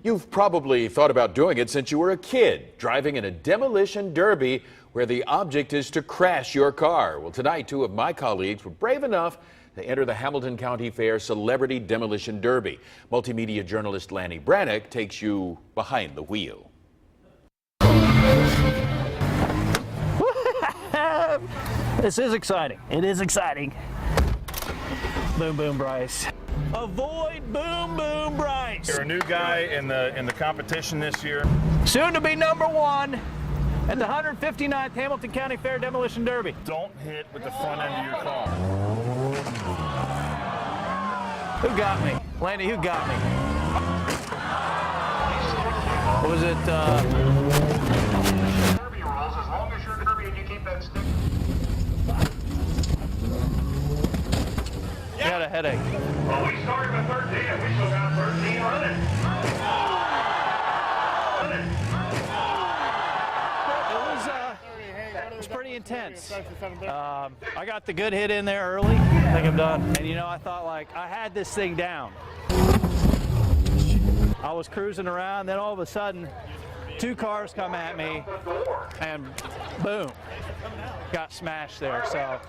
You've probably thought about doing it since you were a kid, driving in a demolition derby where the object is to crash your car. Well, tonight, two of my colleagues were brave enough to enter the Hamilton County Fair Celebrity Demolition Derby. Multimedia journalist Lanny Brannick takes you behind the wheel. This is exciting. It is exciting. Boom, boom, Bryce. Avoid boom, boom, Bryce. You're a new guy in the competition this year. Soon to be #1 at the 159th Hamilton County Fair Demolition Derby. Don't hit with the front end of your car. Who got me? Lanny, who got me? What was it? Derby rules, as long as you're derby and you keep that stick. You had a headache. Well, we started with 13 and we still got 13 running. It was pretty intense. I got the good hit in there early. I think I'm done. And you know, I thought like I had this thing down. I was cruising around, then all of a sudden, two cars come at me, and boom, got smashed there. So.